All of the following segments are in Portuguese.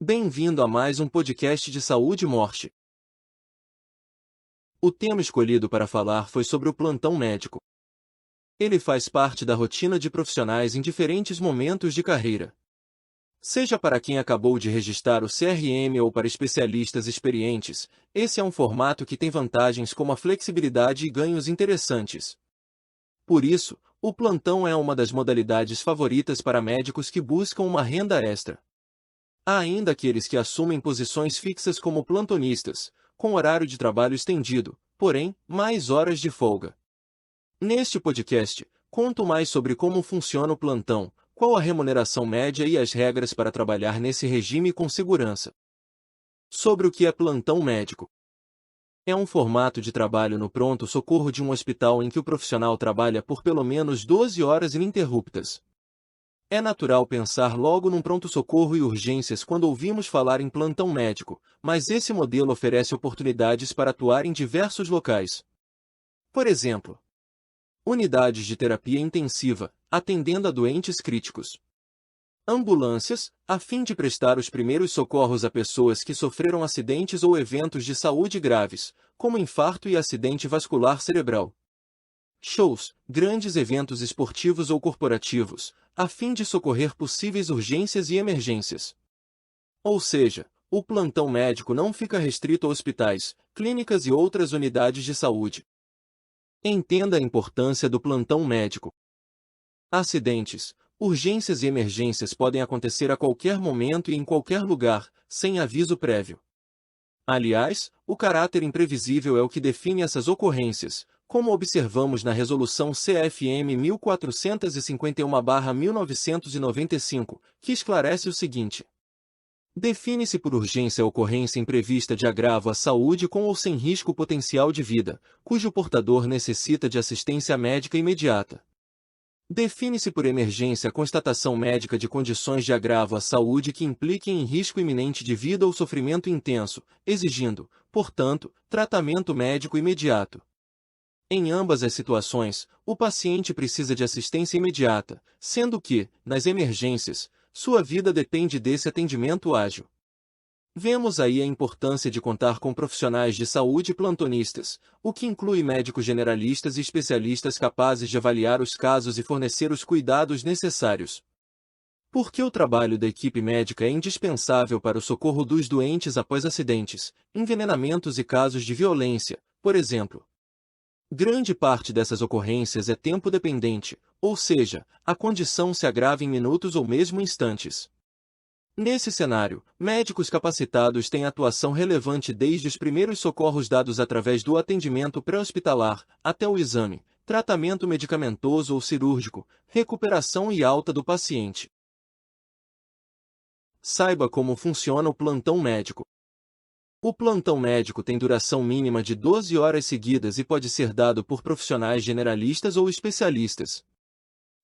Bem-vindo a mais um podcast de saúde e morte. O tema escolhido para falar foi sobre o plantão médico. Ele faz parte da rotina de profissionais em diferentes momentos de carreira. Seja para quem acabou de registrar o CRM ou para especialistas experientes, esse é um formato que tem vantagens como a flexibilidade e ganhos interessantes. Por isso, o plantão é uma das modalidades favoritas para médicos que buscam uma renda extra. Há ainda aqueles que assumem posições fixas como plantonistas, com horário de trabalho estendido, porém, mais horas de folga. Neste podcast, conto mais sobre como funciona o plantão, qual a remuneração média e as regras para trabalhar nesse regime com segurança. Sobre o que é plantão médico. É um formato de trabalho no pronto-socorro de um hospital em que o profissional trabalha por pelo menos 12 horas ininterruptas. É natural pensar logo num pronto-socorro e urgências quando ouvimos falar em plantão médico, mas esse modelo oferece oportunidades para atuar em diversos locais. Por exemplo, unidades de terapia intensiva, atendendo a doentes críticos. Ambulâncias, a fim de prestar os primeiros socorros a pessoas que sofreram acidentes ou eventos de saúde graves, como infarto e acidente vascular cerebral. Shows, grandes eventos esportivos ou corporativos, a fim de socorrer possíveis urgências e emergências. Ou seja, o plantão médico não fica restrito a hospitais, clínicas e outras unidades de saúde. Entenda a importância do plantão médico. Acidentes, urgências e emergências podem acontecer a qualquer momento e em qualquer lugar, sem aviso prévio. Aliás, o caráter imprevisível é o que define essas ocorrências, como observamos na Resolução CFM 1451/1995, que esclarece o seguinte: define-se por urgência a ocorrência imprevista de agravo à saúde com ou sem risco potencial de vida, cujo portador necessita de assistência médica imediata. Define-se por emergência a constatação médica de condições de agravo à saúde que impliquem em risco iminente de vida ou sofrimento intenso, exigindo, portanto, tratamento médico imediato. Em ambas as situações, o paciente precisa de assistência imediata, sendo que, nas emergências, sua vida depende desse atendimento ágil. Vemos aí a importância de contar com profissionais de saúde plantonistas, o que inclui médicos generalistas e especialistas capazes de avaliar os casos e fornecer os cuidados necessários. Porque o trabalho da equipe médica é indispensável para o socorro dos doentes após acidentes, envenenamentos e casos de violência, por exemplo. Grande parte dessas ocorrências é tempo dependente, ou seja, a condição se agrava em minutos ou mesmo instantes. Nesse cenário, médicos capacitados têm atuação relevante desde os primeiros socorros dados através do atendimento pré-hospitalar, até o exame, tratamento medicamentoso ou cirúrgico, recuperação e alta do paciente. Saiba como funciona o plantão médico. O plantão médico tem duração mínima de 12 horas seguidas e pode ser dado por profissionais generalistas ou especialistas.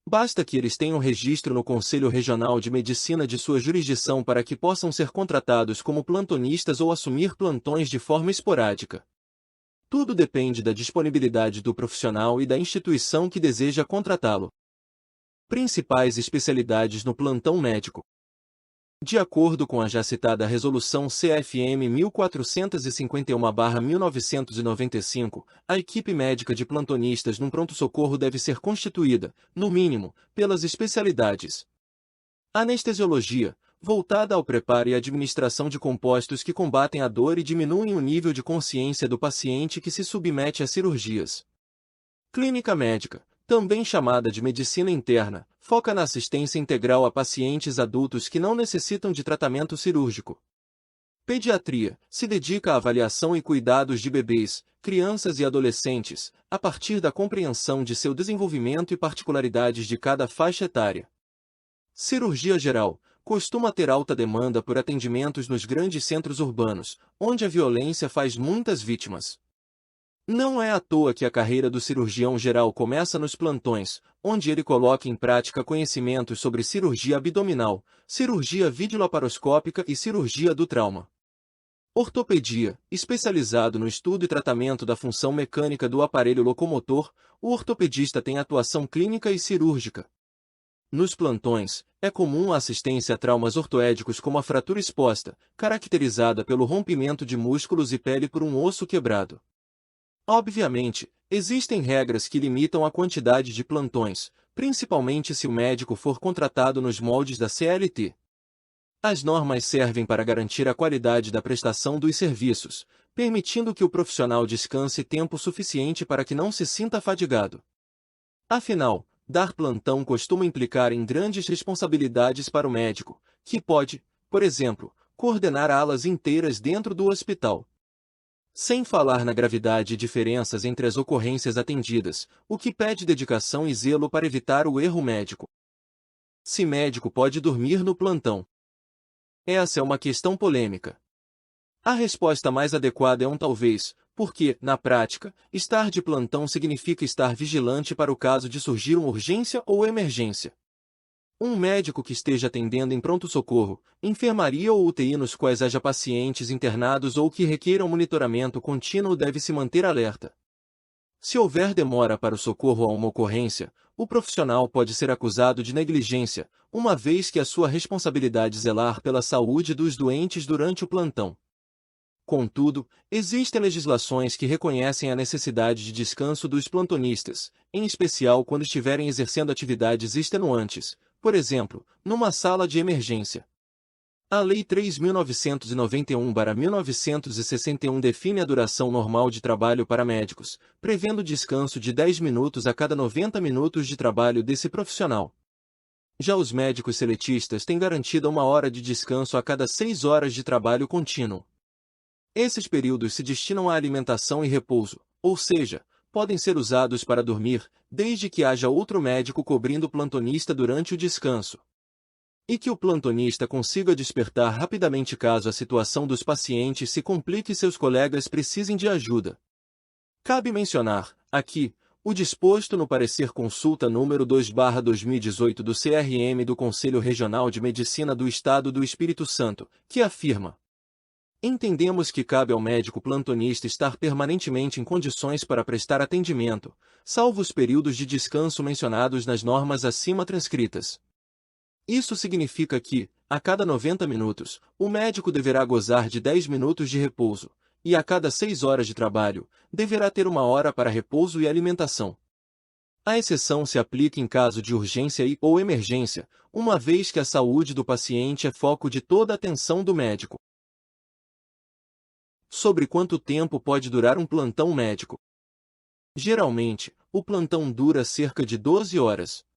Basta que eles tenham registro no Conselho Regional de Medicina de sua jurisdição para que possam ser contratados como plantonistas ou assumir plantões de forma esporádica. Tudo depende da disponibilidade do profissional e da instituição que deseja contratá-lo. Principais especialidades no plantão médico. De acordo com a já citada Resolução CFM 1451/1995, a equipe médica de plantonistas num pronto-socorro deve ser constituída, no mínimo, pelas especialidades: anestesiologia, voltada ao preparo e administração de compostos que combatem a dor e diminuem o nível de consciência do paciente que se submete a cirurgias. Clínica médica, também chamada de medicina interna, foca na assistência integral a pacientes adultos que não necessitam de tratamento cirúrgico. Pediatria, se dedica à avaliação e cuidados de bebês, crianças e adolescentes, a partir da compreensão de seu desenvolvimento e particularidades de cada faixa etária. Cirurgia geral, costuma ter alta demanda por atendimentos nos grandes centros urbanos, onde a violência faz muitas vítimas. Não é à toa que a carreira do cirurgião geral começa nos plantões, onde ele coloca em prática conhecimentos sobre cirurgia abdominal, cirurgia videolaparoscópica e cirurgia do trauma. Ortopedia, especializado no estudo e tratamento da função mecânica do aparelho locomotor, o ortopedista tem atuação clínica e cirúrgica. Nos plantões, é comum a assistência a traumas ortoédicos como a fratura exposta, caracterizada pelo rompimento de músculos e pele por um osso quebrado. Obviamente, existem regras que limitam a quantidade de plantões, principalmente se o médico for contratado nos moldes da CLT. As normas servem para garantir a qualidade da prestação dos serviços, permitindo que o profissional descanse tempo suficiente para que não se sinta fadigado. Afinal, dar plantão costuma implicar em grandes responsabilidades para o médico, que pode, por exemplo, coordenar alas inteiras dentro do hospital. Sem falar na gravidade e diferenças entre as ocorrências atendidas, o que pede dedicação e zelo para evitar o erro médico. Se médico pode dormir no plantão? Essa é uma questão polêmica. A resposta mais adequada é um talvez, porque, na prática, estar de plantão significa estar vigilante para o caso de surgir uma urgência ou emergência. Um médico que esteja atendendo em pronto-socorro, enfermaria ou UTI nos quais haja pacientes internados ou que requeiram monitoramento contínuo deve se manter alerta. Se houver demora para o socorro a uma ocorrência, o profissional pode ser acusado de negligência, uma vez que é sua responsabilidade zelar pela saúde dos doentes durante o plantão. Contudo, existem legislações que reconhecem a necessidade de descanso dos plantonistas, em especial quando estiverem exercendo atividades extenuantes, por exemplo, numa sala de emergência. A Lei 3.991/1961 define a duração normal de trabalho para médicos, prevendo descanso de 10 minutos a cada 90 minutos de trabalho desse profissional. Já os médicos seletistas têm garantida 1 hora de descanso a cada 6 horas de trabalho contínuo. Esses períodos se destinam à alimentação e repouso, ou seja, podem ser usados para dormir, desde que haja outro médico cobrindo o plantonista durante o descanso. E que o plantonista consiga despertar rapidamente caso a situação dos pacientes se complique e seus colegas precisem de ajuda. Cabe mencionar, aqui, o disposto no parecer consulta número 2/2018 do CRM do Conselho Regional de Medicina do Estado do Espírito Santo, que afirma: entendemos que cabe ao médico plantonista estar permanentemente em condições para prestar atendimento, salvo os períodos de descanso mencionados nas normas acima transcritas. Isso significa que, a cada 90 minutos, o médico deverá gozar de 10 minutos de repouso, e a cada 6 horas de trabalho, deverá ter 1 hora para repouso e alimentação. A exceção se aplica em caso de urgência ou emergência, uma vez que a saúde do paciente é foco de toda a atenção do médico. Sobre quanto tempo pode durar um plantão médico? Geralmente, o plantão dura cerca de 12 horas.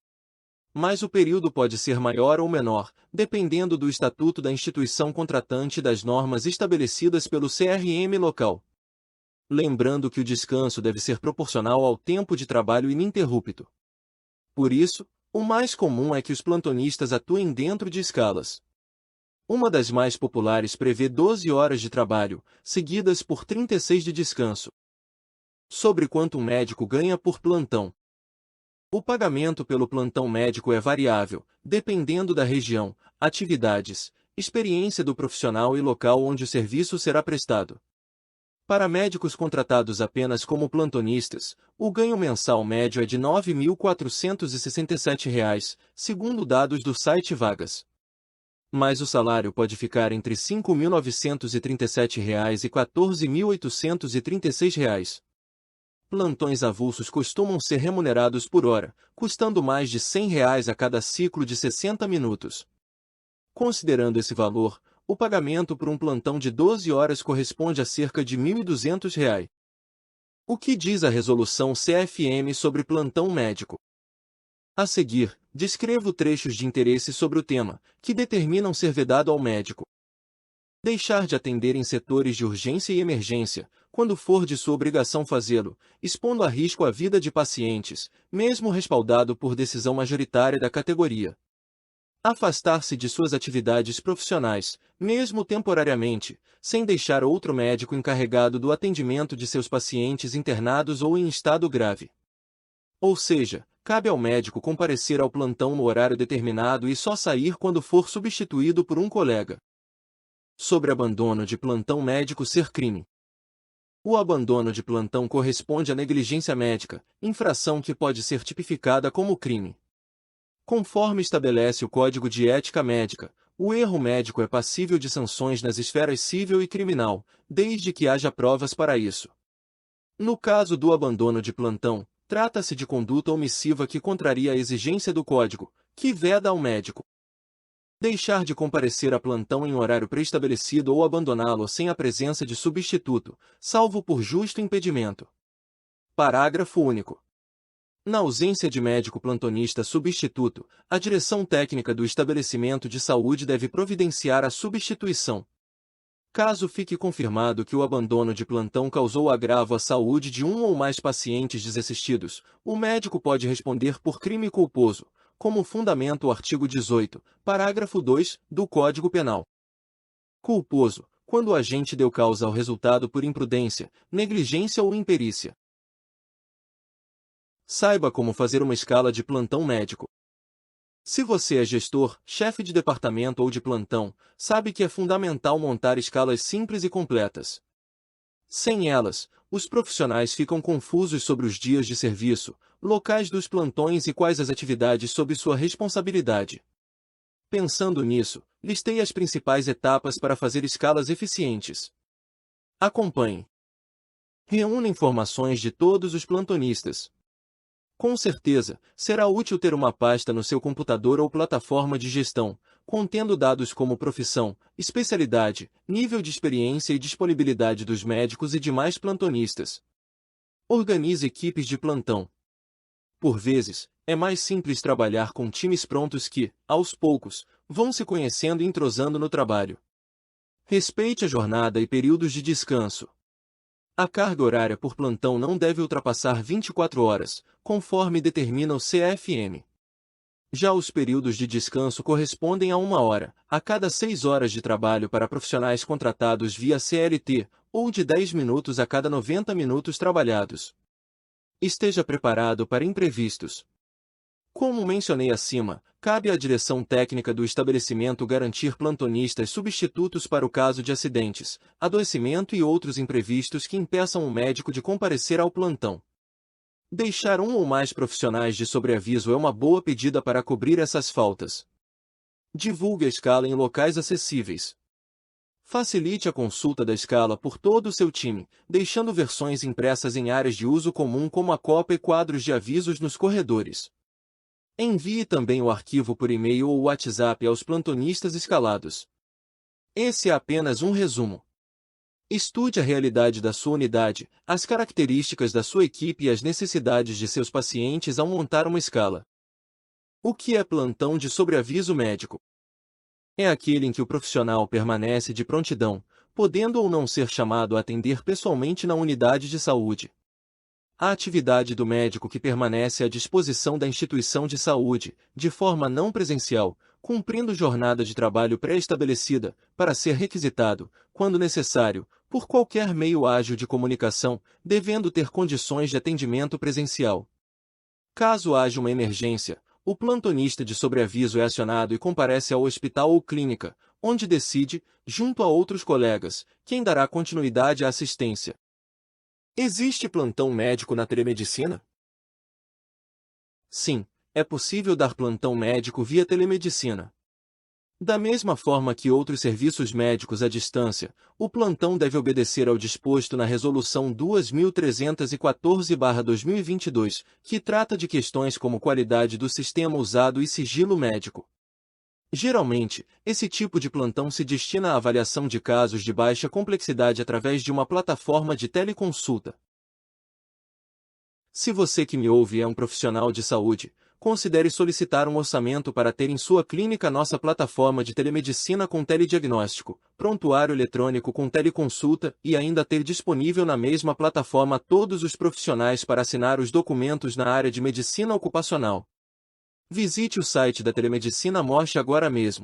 Mas o período pode ser maior ou menor, dependendo do estatuto da instituição contratante e das normas estabelecidas pelo CRM local. Lembrando que o descanso deve ser proporcional ao tempo de trabalho ininterrupto. Por isso, o mais comum é que os plantonistas atuem dentro de escalas. Uma das mais populares prevê 12 horas de trabalho, seguidas por 36 de descanso. Sobre quanto um médico ganha por plantão. O pagamento pelo plantão médico é variável, dependendo da região, atividades, experiência do profissional e local onde o serviço será prestado. Para médicos contratados apenas como plantonistas, o ganho mensal médio é de R$ 9.467, segundo dados do site Vagas. Mas o salário pode ficar entre R$ 5.937 e R$ 14.836. Plantões avulsos costumam ser remunerados por hora, custando mais de R$ 100 a cada ciclo de 60 minutos. Considerando esse valor, o pagamento por um plantão de 12 horas corresponde a cerca de R$ 1.200. O que diz a resolução CFM sobre plantão médico? A seguir, descrevo trechos de interesse sobre o tema, que determinam ser vedado ao médico. Deixar de atender em setores de urgência e emergência, quando for de sua obrigação fazê-lo, expondo a risco a vida de pacientes, mesmo respaldado por decisão majoritária da categoria. Afastar-se de suas atividades profissionais, mesmo temporariamente, sem deixar outro médico encarregado do atendimento de seus pacientes internados ou em estado grave. Ou seja, cabe ao médico comparecer ao plantão no horário determinado e só sair quando for substituído por um colega. Sobre abandono de plantão médico ser crime. O abandono de plantão corresponde à negligência médica, infração que pode ser tipificada como crime. Conforme estabelece o Código de Ética Médica, o erro médico é passível de sanções nas esferas civil e criminal, desde que haja provas para isso. No caso do abandono de plantão, trata-se de conduta omissiva que contraria a exigência do Código, que veda ao médico deixar de comparecer a plantão em horário pré-estabelecido ou abandoná-lo sem a presença de substituto, salvo por justo impedimento. Parágrafo único. Na ausência de médico plantonista substituto, a direção técnica do estabelecimento de saúde deve providenciar a substituição. Caso fique confirmado que o abandono de plantão causou agravo à saúde de um ou mais pacientes desassistidos, o médico pode responder por crime culposo, como fundamenta o artigo 18, parágrafo 2, do Código Penal. Culposo, quando o agente deu causa ao resultado por imprudência, negligência ou imperícia. Saiba como fazer uma escala de plantão médico. Se você é gestor, chefe de departamento ou de plantão, sabe que é fundamental montar escalas simples e completas. Sem elas, os profissionais ficam confusos sobre os dias de serviço, locais dos plantões e quais as atividades sob sua responsabilidade. Pensando nisso, listei as principais etapas para fazer escalas eficientes. Acompanhe. Reúna informações de todos os plantonistas. Com certeza, será útil ter uma pasta no seu computador ou plataforma de gestão, contendo dados como profissão, especialidade, nível de experiência e disponibilidade dos médicos e demais plantonistas. Organize equipes de plantão. Por vezes, é mais simples trabalhar com times prontos que, aos poucos, vão se conhecendo e entrosando no trabalho. Respeite a jornada e períodos de descanso. A carga horária por plantão não deve ultrapassar 24 horas, conforme determina o CFM. Já os períodos de descanso correspondem a 1 hora, a cada 6 horas de trabalho para profissionais contratados via CLT, ou de 10 minutos a cada 90 minutos trabalhados. Esteja preparado para imprevistos. Como mencionei acima, cabe à direção técnica do estabelecimento garantir plantonistas substitutos para o caso de acidentes, adoecimento e outros imprevistos que impeçam o médico de comparecer ao plantão. Deixar um ou mais profissionais de sobreaviso é uma boa pedida para cobrir essas faltas. Divulgue a escala em locais acessíveis. Facilite a consulta da escala por todo o seu time, deixando versões impressas em áreas de uso comum como a copa e quadros de avisos nos corredores. Envie também o arquivo por e-mail ou WhatsApp aos plantonistas escalados. Esse é apenas um resumo. Estude a realidade da sua unidade, as características da sua equipe e as necessidades de seus pacientes ao montar uma escala. O que é plantão de sobreaviso médico? É aquele em que o profissional permanece de prontidão, podendo ou não ser chamado a atender pessoalmente na unidade de saúde. A atividade do médico que permanece à disposição da instituição de saúde, de forma não presencial, cumprindo jornada de trabalho pré-estabelecida, para ser requisitado, quando necessário, por qualquer meio ágil de comunicação, devendo ter condições de atendimento presencial. Caso haja uma emergência, o plantonista de sobreaviso é acionado e comparece ao hospital ou clínica, onde decide, junto a outros colegas, quem dará continuidade à assistência. Existe plantão médico na telemedicina? Sim, é possível dar plantão médico via telemedicina. Da mesma forma que outros serviços médicos à distância, o plantão deve obedecer ao disposto na Resolução 2314/2022, que trata de questões como qualidade do sistema usado e sigilo médico. Geralmente, esse tipo de plantão se destina à avaliação de casos de baixa complexidade através de uma plataforma de teleconsulta. Se você que me ouve é um profissional de saúde, considere solicitar um orçamento para ter em sua clínica nossa plataforma de telemedicina com telediagnóstico, prontuário eletrônico com teleconsulta e ainda ter disponível na mesma plataforma todos os profissionais para assinar os documentos na área de medicina ocupacional. Visite o site da Telemedicina Morte agora mesmo.